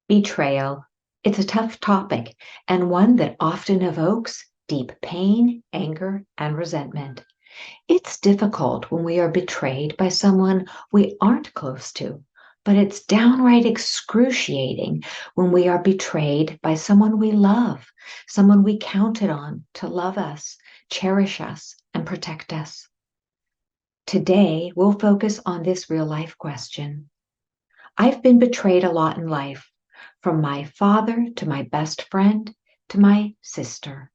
Betrayal. It's a tough topic and one that often evokes deep pain, anger, and resentment. It's difficult when we are betrayed by someone we aren't close to, but it's downright excruciating when we are betrayed by someone we love, someone we counted on to love us, cherish us, and protect us. Today, we'll focus on this real life question. I've been betrayed a lot in life, from my father to my best friend to my sister.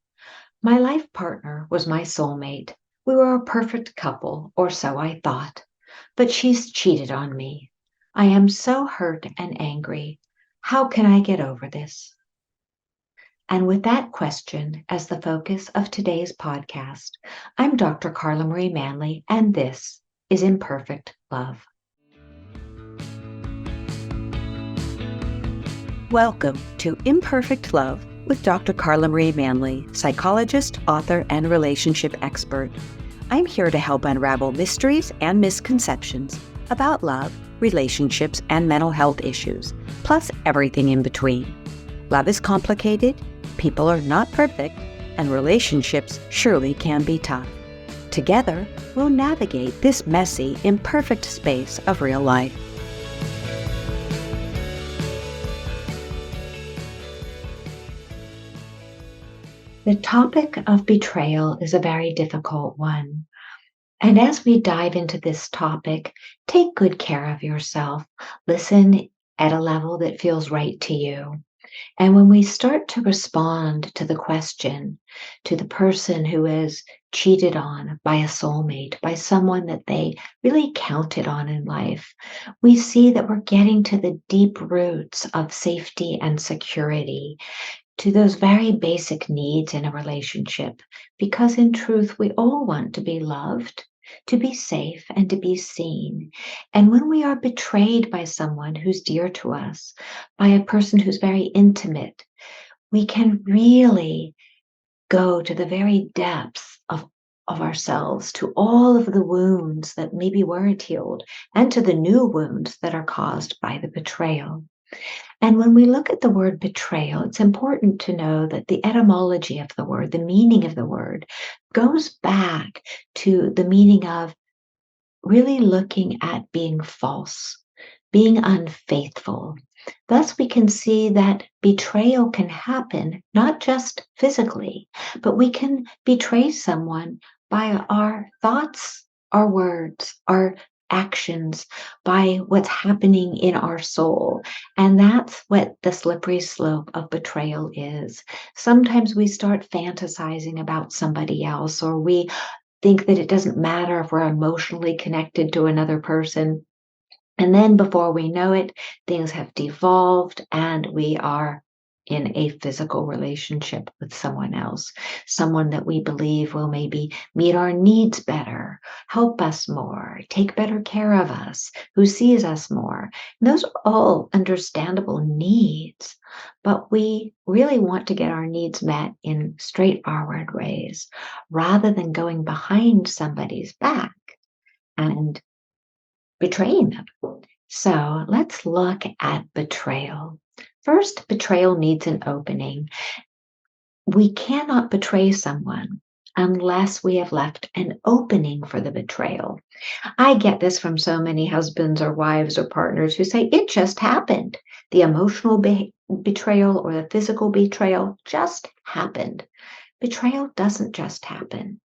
My life partner was my soulmate. We were a perfect couple, or so I thought. But she's cheated on me. I am so hurt and angry. How can I get over this? And with that question as the focus of today's podcast, I'm Dr. Carla Marie Manley, and this is Imperfect Love. Welcome to Imperfect Love with Dr. Carla Marie Manley, psychologist, author, and relationship expert. I'm here to help unravel mysteries and misconceptions about love, relationships, and mental health issues, plus everything in between. Love is complicated, people are not perfect, and relationships surely can be tough. Together, we'll navigate this messy, imperfect space of real life. The topic of betrayal is a very difficult one. And as we dive into this topic, take good care of yourself. Listen at a level that feels right to you. And when we start to respond to the question, to the person who is cheated on by a soulmate, by someone that they really counted on in life, we see that we're getting to the deep roots of safety and security, to those very basic needs in a relationship, because in truth, we all want to be loved, to be safe, and to be seen. And when we are betrayed by someone who's dear to us, by a person who's very intimate, we can really go to the very depths of ourselves, to all of the wounds that maybe weren't healed, and to the new wounds that are caused by the betrayal. And when we look at the word betrayal, it's important to know that the etymology of the word, the meaning of the word, goes back to the meaning of really looking at being false, being unfaithful. Thus, we can see that betrayal can happen not just physically, but we can betray someone by our thoughts, our words, our actions, by what's happening in our soul. And that's what the slippery slope of betrayal is. Sometimes we start fantasizing about somebody else, or we think that it doesn't matter if we're emotionally connected to another person. And then before we know it, things have devolved and we are in a physical relationship with someone else, someone that we believe will maybe meet our needs better, help us more, take better care of us, who sees us more. And those are all understandable needs, but we really want to get our needs met in straightforward ways rather than going behind somebody's back and betraying them. So let's look at betrayal. First, betrayal needs an opening. We cannot betray someone unless we have left an opening for the betrayal. I get this from so many husbands or wives or partners who say, it just happened. The emotional betrayal or the physical betrayal just happened. Betrayal doesn't just happen.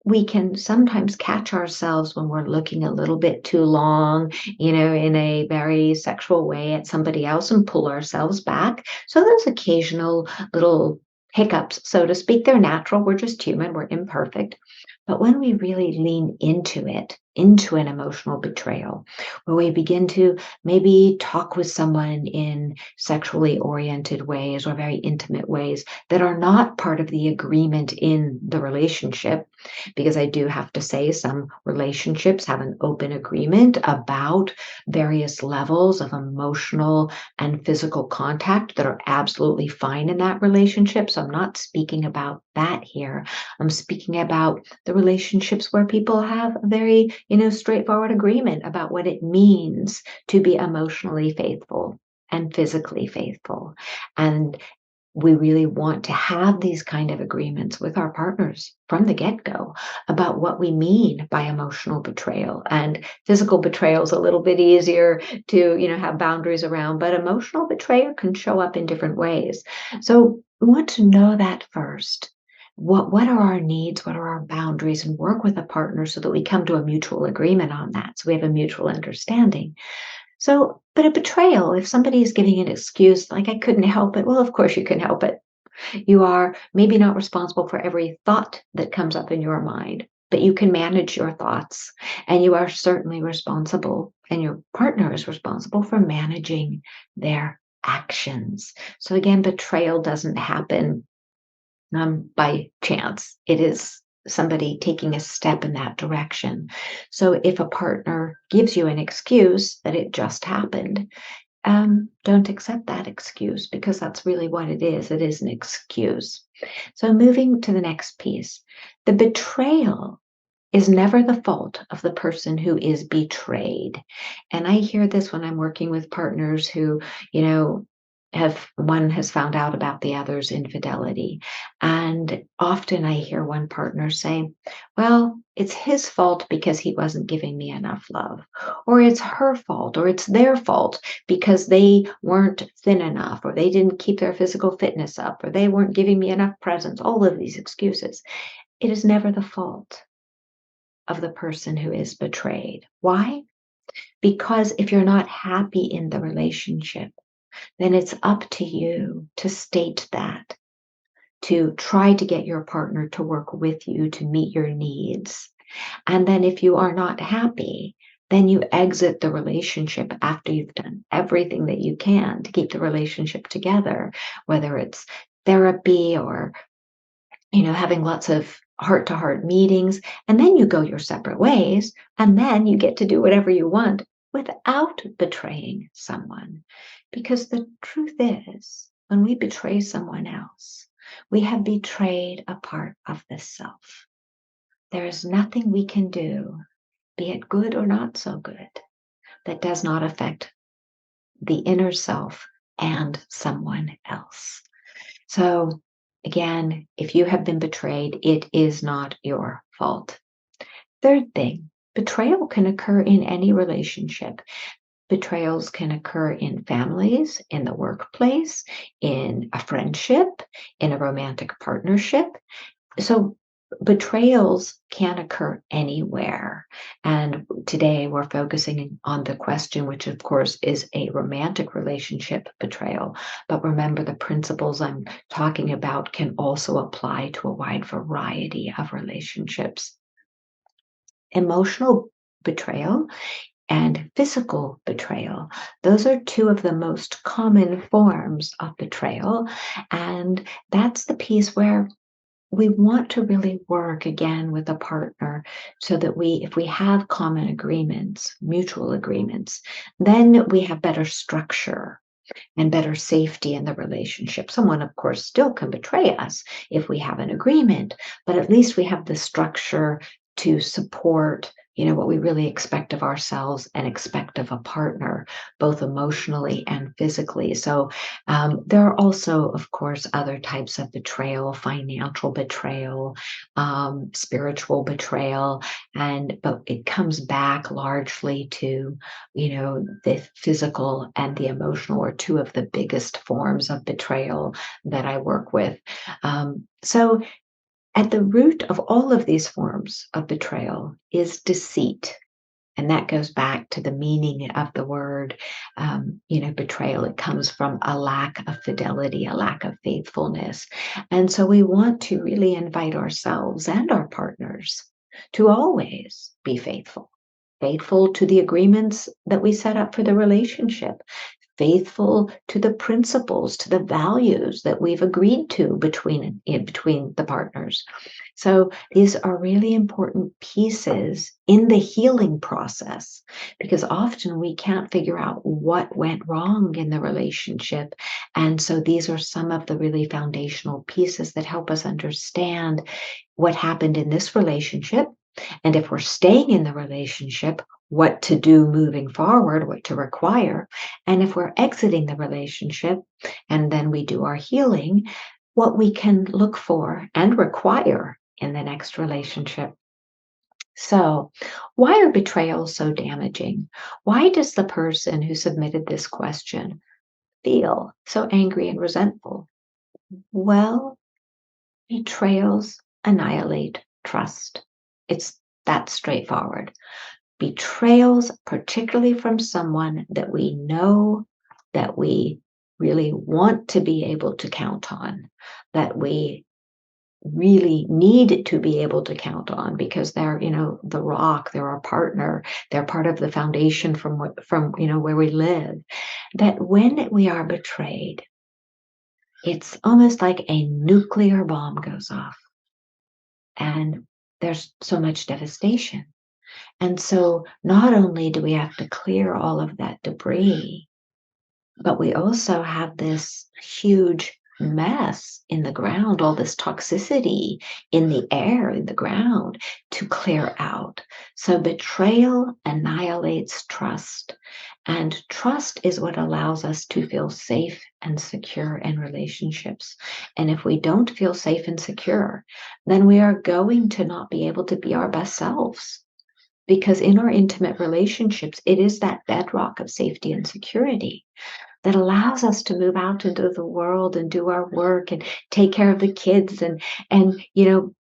We can sometimes catch ourselves when we're looking a little bit too long, in a very sexual way at somebody else and pull ourselves back. So those occasional little hiccups, so to speak, they're natural. We're just human. We're imperfect. But when we really lean into it, into an emotional betrayal, where we begin to maybe talk with someone in sexually oriented ways or very intimate ways that are not part of the agreement in the relationship, because I do have to say some relationships have an open agreement about various levels of emotional and physical contact that are absolutely fine in that relationship. So I'm not speaking about that here. I'm speaking about the relationships where people have a very, straightforward agreement about what it means to be emotionally faithful and physically faithful. And we really want to have these kind of agreements with our partners from the get-go about what we mean by emotional betrayal. And physical betrayal is a little bit easier to, have boundaries around, but emotional betrayal can show up in different ways. So we want to know that first. What are our needs? What are our boundaries? And work with a partner so that we come to a mutual agreement on that. So we have a mutual understanding. So, but a betrayal, if somebody is giving an excuse like I couldn't help it, well, of course you can help it. You are maybe not responsible for every thought that comes up in your mind, but you can manage your thoughts. And you are certainly responsible, and your partner is responsible for managing their actions. So, again, betrayal doesn't happen by chance. It is somebody taking a step in that direction. So if a partner gives you an excuse that it just happened, don't accept that excuse because that's really what it is. It is an excuse. So moving to the next piece, the betrayal is never the fault of the person who is betrayed. And I hear this when I'm working with partners who, have one has found out about the other's infidelity. And often I hear one partner say, well, it's his fault because he wasn't giving me enough love, or it's her fault, or it's their fault because they weren't thin enough, or they didn't keep their physical fitness up, or they weren't giving me enough presents, all of these excuses. It is never the fault of the person who is betrayed. Why? Because if you're not happy in the relationship, then it's up to you to state that, to try to get your partner to work with you to meet your needs. And then if you are not happy, then you exit the relationship after you've done everything that you can to keep the relationship together, whether it's therapy or having lots of heart to heart meetings, and then you go your separate ways, and then you get to do whatever you want without betraying someone. Because the truth is, when we betray someone else, we have betrayed a part of the self. There is nothing we can do, be it good or not so good, that does not affect the inner self and someone else. So, again, if you have been betrayed, it is not your fault. Third thing, betrayal can occur in any relationship. Betrayals can occur in families, in the workplace, in a friendship, in a romantic partnership. So betrayals can occur anywhere. And today we're focusing on the question, which of course is a romantic relationship betrayal. But remember, the principles I'm talking about can also apply to a wide variety of relationships. Emotional betrayal and physical betrayal. Those are two of the most common forms of betrayal. And that's the piece where we want to really work again with a partner so that if we have common agreements, mutual agreements, then we have better structure and better safety in the relationship. Someone, of course, still can betray us if we have an agreement, but at least we have the structure to support what we really expect of ourselves and expect of a partner, both emotionally and physically. So there are also, of course, other types of betrayal: financial betrayal, spiritual betrayal, but it comes back largely to the physical and the emotional are two of the biggest forms of betrayal that I work with. So at the root of all of these forms of betrayal is deceit. And that goes back to the meaning of the word, betrayal. It comes from a lack of fidelity, a lack of faithfulness. And so we want to really invite ourselves and our partners to always be faithful. Faithful to the agreements that we set up for the relationship, faithful to the principles, to the values that we've agreed to between the partners. So these are really important pieces in the healing process, because often we can't figure out what went wrong in the relationship. And so these are some of the really foundational pieces that help us understand what happened in this relationship And if we're staying in the relationship, what to do moving forward, what to require. And if we're exiting the relationship and then we do our healing, what we can look for and require in the next relationship. So, why are betrayals so damaging? Why does the person who submitted this question feel so angry and resentful? Well, betrayals annihilate trust. It's that straightforward. Betrayals, particularly from someone that we know, that we really want to be able to count on, that we really need to be able to count on because they're, the rock, they're our partner, they're part of the foundation from where we live. That when we are betrayed, it's almost like a nuclear bomb goes off and there's so much devastation. And so not only do we have to clear all of that debris, but we also have this huge mess in the ground, all this toxicity in the air, in the ground to clear out. So betrayal annihilates trust. And trust is what allows us to feel safe and secure in relationships. And if we don't feel safe and secure, then we are going to not be able to be our best selves. Because in our intimate relationships, it is that bedrock of safety and security that allows us to move out into the world and do our work and take care of the kids and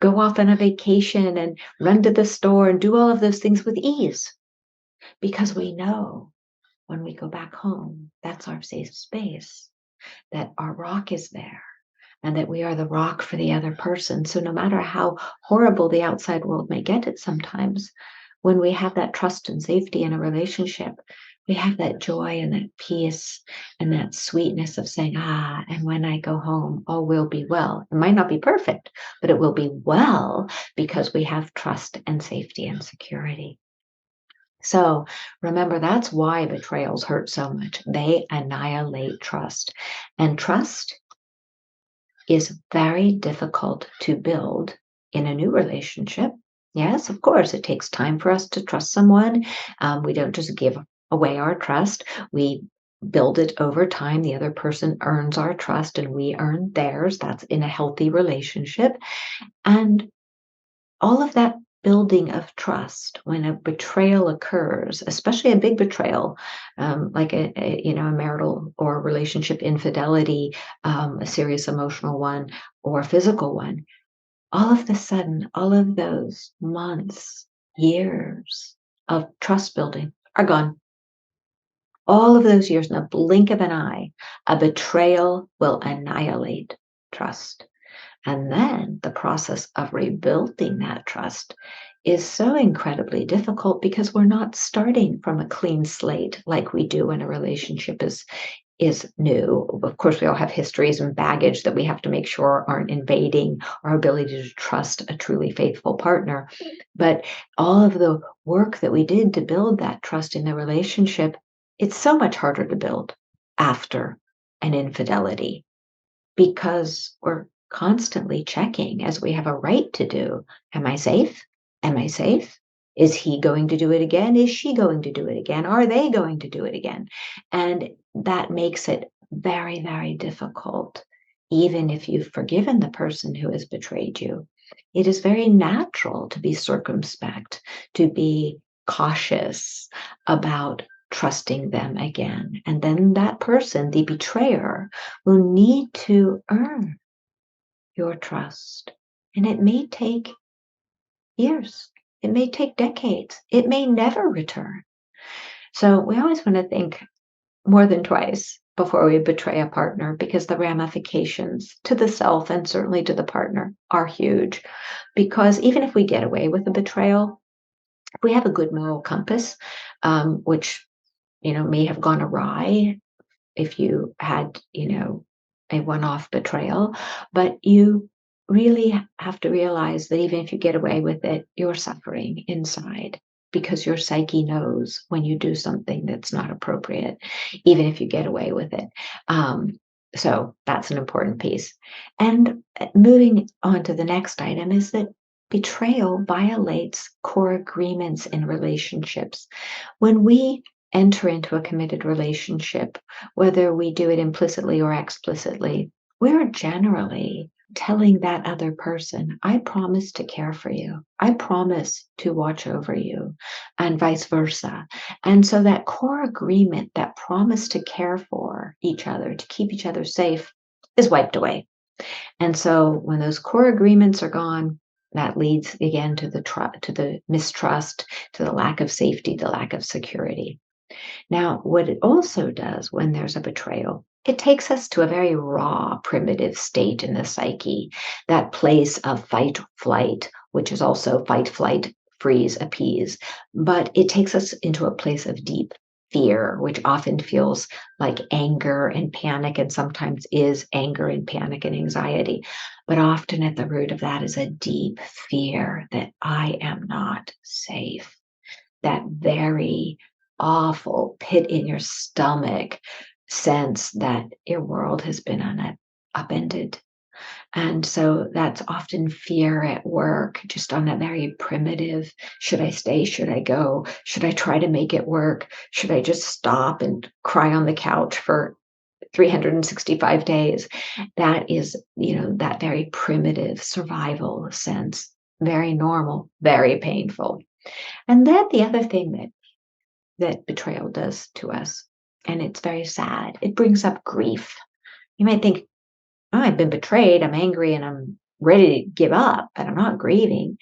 go off on a vacation and run to the store and do all of those things with ease because we know when we go back home that's our safe space, that our rock is there and that we are the rock for the other person. So no matter how horrible the outside world may get it sometimes, when we have that trust and safety in a relationship, we have that joy and that peace and that sweetness of saying, and when I go home, all will be well. It might not be perfect, but it will be well because we have trust and safety and security. So remember, that's why betrayals hurt so much. They annihilate trust. And trust is very difficult to build in a new relationship. Yes, of course, it takes time for us to trust someone. We don't just give away our trust. We build it over time. The other person earns our trust and we earn theirs. That's in a healthy relationship. And all of that building of trust when a betrayal occurs, especially a big betrayal, like a marital or relationship infidelity, a serious emotional one or a physical one, all of a sudden, all of those months, years of trust building are gone. All of those years in a blink of an eye, a betrayal will annihilate trust. And then the process of rebuilding that trust is so incredibly difficult because we're not starting from a clean slate like we do when a relationship is new. Of course, we all have histories and baggage that we have to make sure aren't invading our ability to trust a truly faithful partner. But all of the work that we did to build that trust in the relationship, it's so much harder to build after an infidelity because we're constantly checking, as we have a right to do. Am I safe? Am I safe? Is he going to do it again? Is she going to do it again? Are they going to do it again? And that makes it very, very difficult. Even if you've forgiven the person who has betrayed you, it is very natural to be circumspect, to be cautious about trusting them again. And then that person, the betrayer, will need to earn your trust. And it may take years, it may take decades, it may never return. So we always want to think more than twice before we betray a partner because the ramifications to the self and certainly to the partner are huge. Because even if we get away with a betrayal, if we have a good moral compass, which may have gone awry if you had, a one off betrayal, but you really have to realize that even if you get away with it, you're suffering inside because your psyche knows when you do something that's not appropriate, even if you get away with it. So that's an important piece. And moving on to the next item is that Betrayal violates core agreements in relationships. When we enter into a committed relationship, whether we do it implicitly or explicitly, we're generally telling that other person, I promise to care for you. I promise to watch over you, and vice versa. And so that core agreement, that promise to care for each other, to keep each other safe, is wiped away. And so when those core agreements are gone, that leads again to the mistrust, to the lack of safety, the lack of security. Now, what it also does when there's a betrayal, it takes us to a very raw, primitive state in the psyche, that place of fight, flight, which is also fight, flight, freeze, appease. But it takes us into a place of deep fear, which often feels like anger and panic, and sometimes is anger and panic and anxiety. But often at the root of that is a deep fear that I am not safe, that very awful pit in your stomach sense that your world has been upended. And so that's often fear at work, just on that very primitive, should I stay? Should I go? Should I try to make it work? Should I just stop and cry on the couch for 365 days? That is, that very primitive survival sense, very normal, very painful. And then the other thing that betrayal does to us, and it's very sad, it brings up grief. You might think, oh, I've been betrayed, I'm angry, and I'm ready to give up, but I'm not grieving.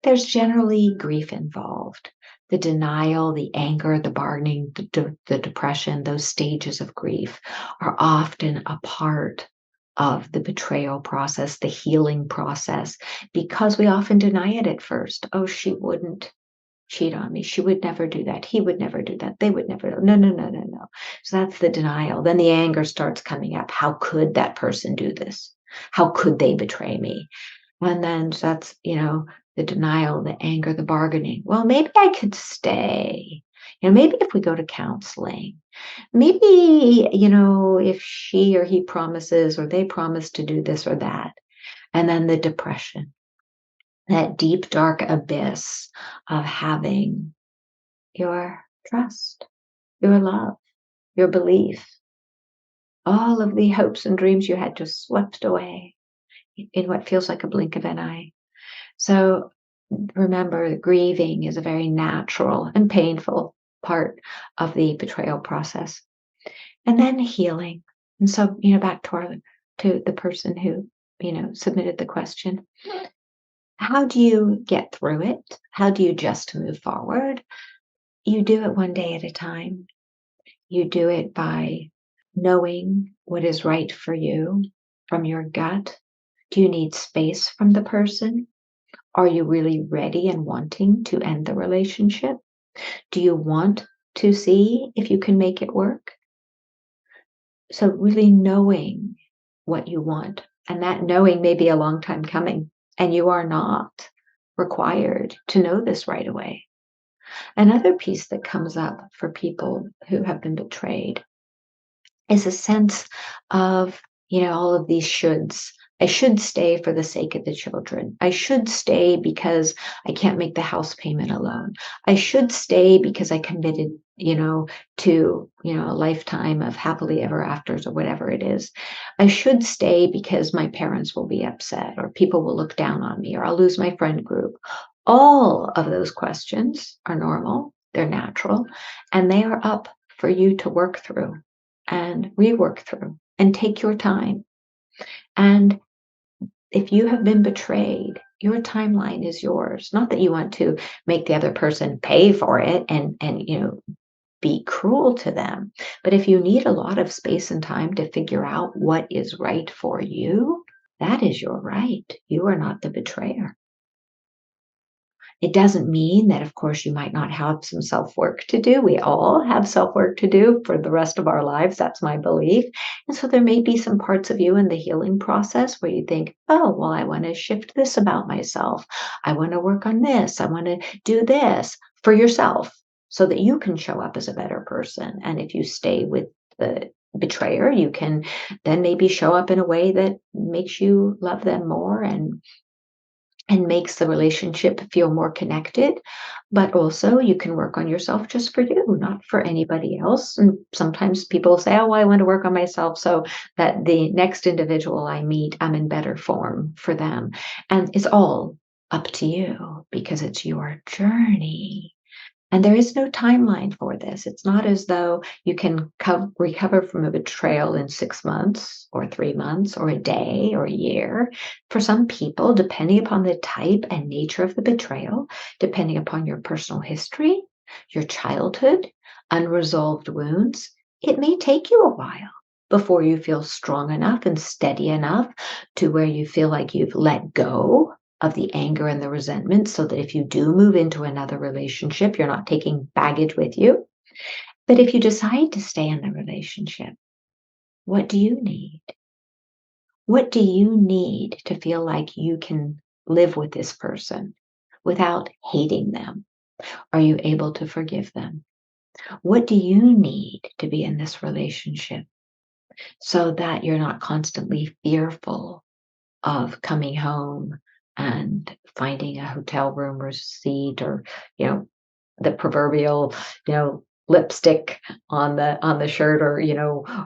There's generally grief involved. The denial, the anger, the bargaining, the depression, those stages of grief are often a part of the betrayal process, the healing process, because we often deny it at first. Oh, she wouldn't cheat on me. She would never do that. He would never do that. They would never. No, no, no, no, no. So that's the denial. Then the anger starts coming up. How could that person do this? How could they betray me? And then that's, the denial, the anger, the bargaining. Well, maybe I could stay. Maybe if we go to counseling, maybe, if she or he promises or they promise to do this or that. And then the depression, that deep, dark abyss of having your trust, your love, your belief, all of the hopes and dreams you had just swept away in what feels like a blink of an eye. So remember, grieving is a very natural and painful part of the betrayal process. And then healing. And so, back to the person who, submitted the question. How do you get through it? How do you just move forward? You do it one day at a time. You do it by knowing what is right for you from your gut. Do you need space from the person? Are you really ready and wanting to end the relationship? Do you want to see if you can make it work? So, really knowing what you want, and that knowing may be a long time coming, and you are not required to know this right away. Another piece that comes up for people who have been betrayed is a sense of, all of these shoulds. I should stay for the sake of the children. I should stay because I can't make the house payment alone. I should stay because I committed, to, a lifetime of happily ever afters or whatever it is. I should stay because my parents will be upset or people will look down on me or I'll lose my friend group. All of those questions are normal, they're natural, and they are up for you to work through and rework through and take your time. And if you have been betrayed, your timeline is yours. Not that you want to make the other person pay for it and be cruel to them. But if you need a lot of space and time to figure out what is right for you, that is your right. You are not the betrayer. It doesn't mean that, of course, you might not have some self-work to do. We all have self-work to do for the rest of our lives. That's my belief. And so there may be some parts of you in the healing process where you think, oh, well, I want to shift this about myself. I want to work on this. I want to do this for yourself so that you can show up as a better person. And if you stay with the betrayer, you can then maybe show up in a way that makes you love them more and and makes the relationship feel more connected. But also, you can work on yourself just for you, not for anybody else. And sometimes people say, oh, I want to work on myself so that the next individual I meet, I'm in better form for them. And it's all up to you because it's your journey. And there is no timeline for this. It's not as though you can recover from a betrayal in 6 months or 3 months or a day or a year. For some people, depending upon the type and nature of the betrayal, depending upon your personal history, your childhood, unresolved wounds, it may take you a while before you feel strong enough and steady enough to where you feel like you've let go of the anger and the resentment so that if you do move into another relationship, you're not taking baggage with you. But if you decide to stay in the relationship, what do you need? What do you need to feel like you can live with this person without hating them? Are you able to forgive them? What do you need to be in this relationship so that you're not constantly fearful of coming home and finding a hotel room receipt or, you know, the proverbial, lipstick on the shirt or,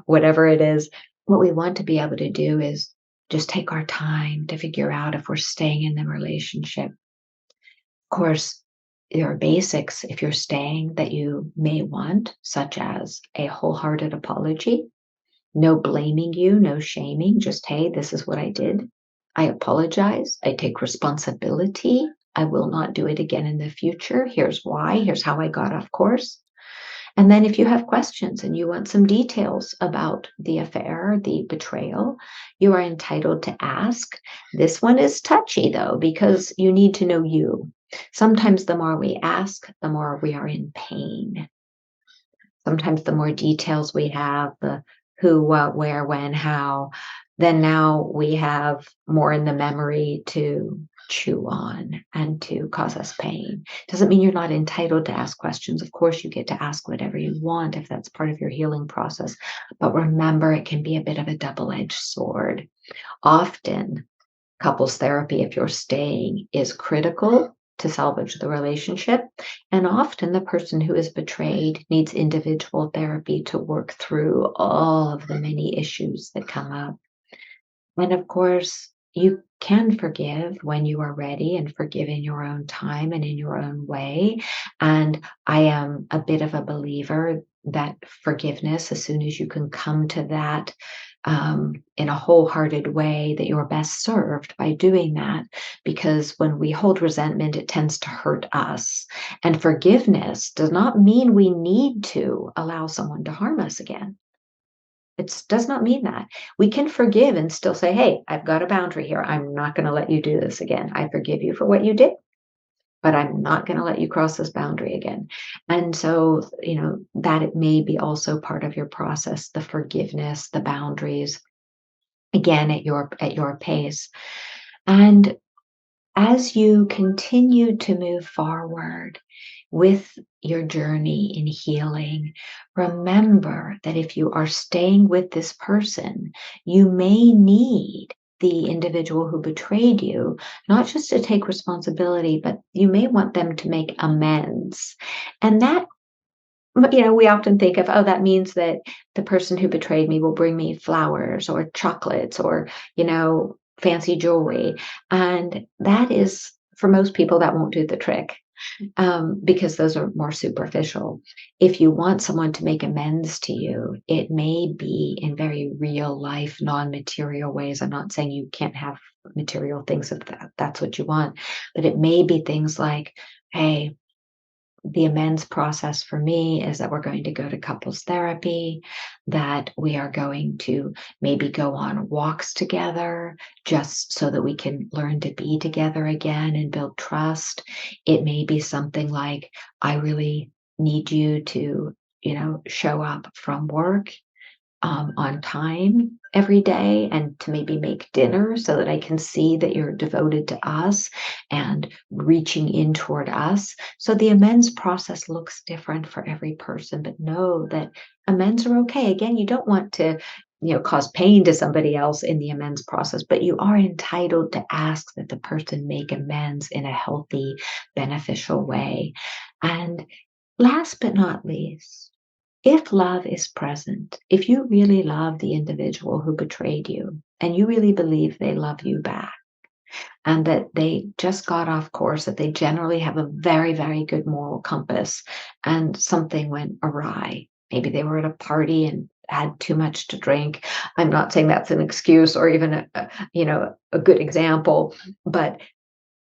whatever it is. What we want to be able to do is just take our time to figure out if we're staying in the relationship. Of course, there are basics if you're staying that you may want, such as a wholehearted apology, no blaming you, no shaming, just, hey, this is what I did. I apologize. I take responsibility. I will not do it again in the future. Here's why. Here's how I got off course. And then if you have questions and you want some details about the affair, the betrayal, you are entitled to ask. This one is touchy though, because you need to know you. Sometimes the more we ask, the more we are in pain. Sometimes the more details we have, the who, what, where, when, how, then now we have more in the memory to chew on and to cause us pain. Doesn't mean you're not entitled to ask questions. Of course, you get to ask whatever you want if that's part of your healing process. But remember, it can be a bit of a double-edged sword. Often, couples therapy, if you're staying, is critical to salvage the relationship. And often the person who is betrayed needs individual therapy to work through all of the many issues that come up. And of course, you can forgive when you are ready and forgive in your own time and in your own way. And I am a bit of a believer that forgiveness, as soon as you can come to that in a wholehearted way, that you're best served by doing that. Because when we hold resentment, it tends to hurt us. And forgiveness does not mean we need to allow someone to harm us again. It does not mean that. We can forgive and still say, hey, I've got a boundary here. I'm not going to let you do this again. I forgive you for what you did, but I'm not going to let you cross this boundary again. And so, that it may be also part of your process, the forgiveness, the boundaries, again at your pace. And as you continue to move forward with your journey in healing, remember that if you are staying with this person, you may need the individual who betrayed you, not just to take responsibility, but you may want them to make amends. And that, we often think of, oh, that means that the person who betrayed me will bring me flowers or chocolates or, fancy jewelry. And that is, for most people, that won't do the trick because those are more superficial. If you want someone to make amends to you, it may be in very real life, non-material ways. I'm not saying you can't have material things if that's what you want, but it may be things like, hey, the amends process for me is that we're going to go to couples therapy, that we are going to maybe go on walks together just so that we can learn to be together again and build trust. It may be something like, I really need you to, show up from work on time every day and to maybe make dinner so that I can see that you're devoted to us and reaching in toward us. So the amends process looks different for every person, but know that amends are okay. Again, you don't want to cause pain to somebody else in the amends process, but you are entitled to ask that the person make amends in a healthy, beneficial way. And last but not least, if love is present, if you really love the individual who betrayed you and you really believe they love you back and that they just got off course, that they generally have a very, very good moral compass and something went awry. Maybe they were at a party and had too much to drink. I'm not saying that's an excuse or even a good example, but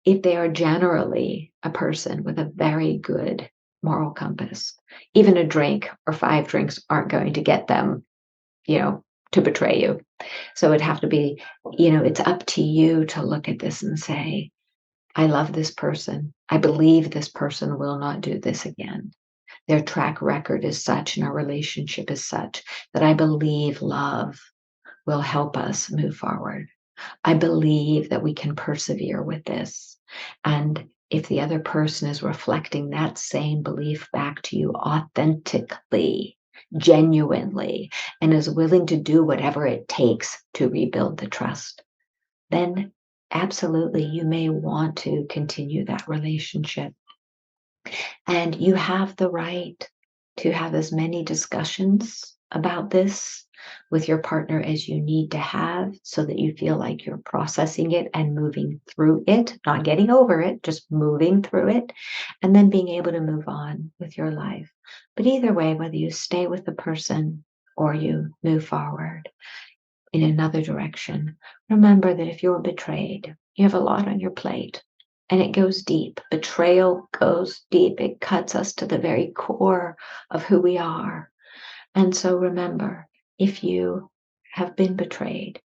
if they are generally a person with a very good moral compass, even a drink or 5 drinks aren't going to get them, to betray you. So it'd have to be, it's up to you to look at this and say, I love this person. I believe this person will not do this again. Their track record is such and our relationship is such that I believe love will help us move forward. I believe that we can persevere with this. And if the other person is reflecting that same belief back to you authentically, genuinely, and is willing to do whatever it takes to rebuild the trust, then absolutely you may want to continue that relationship. And you have the right to have as many discussions about this with your partner as you need to have so that you feel like you're processing it and moving through it, not getting over it, just moving through it, and then being able to move on with your life. But either way, whether you stay with the person or you move forward in another direction, remember that if you're betrayed, you have a lot on your plate. And it goes deep. Betrayal goes deep. It cuts us to the very core of who we are. And so remember, if you have been betrayed,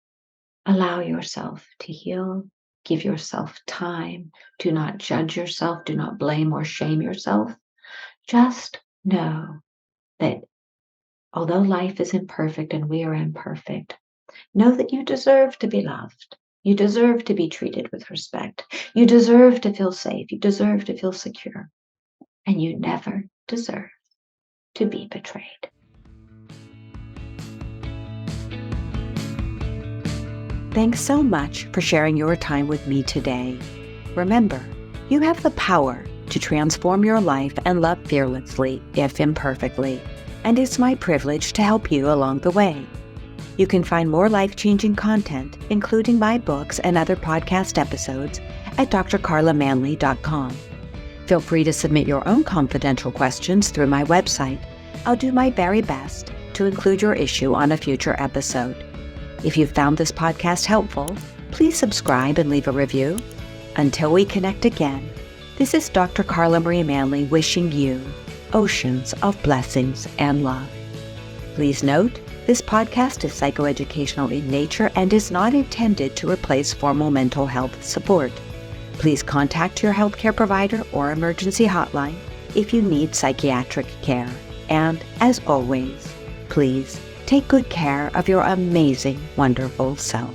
allow yourself to heal. Give yourself time. Do not judge yourself. Do not blame or shame yourself. Just know that although life is imperfect and we are imperfect, know that you deserve to be loved. You deserve to be treated with respect. You deserve to feel safe. You deserve to feel secure. And you never deserve to be betrayed. Thanks so much for sharing your time with me today. Remember, you have the power to transform your life and love fearlessly, if imperfectly, and it's my privilege to help you along the way. You can find more life-changing content, including my books and other podcast episodes, at drcarlamanley.com. Feel free to submit your own confidential questions through my website. I'll do my very best to include your issue on a future episode. If you found this podcast helpful, please subscribe and leave a review. Until we connect again, this is Dr. Carla Marie Manley wishing you oceans of blessings and love. Please note, this podcast is psychoeducational in nature and is not intended to replace formal mental health support. Please contact your healthcare provider or emergency hotline if you need psychiatric care. And as always, please take good care of your amazing, wonderful self.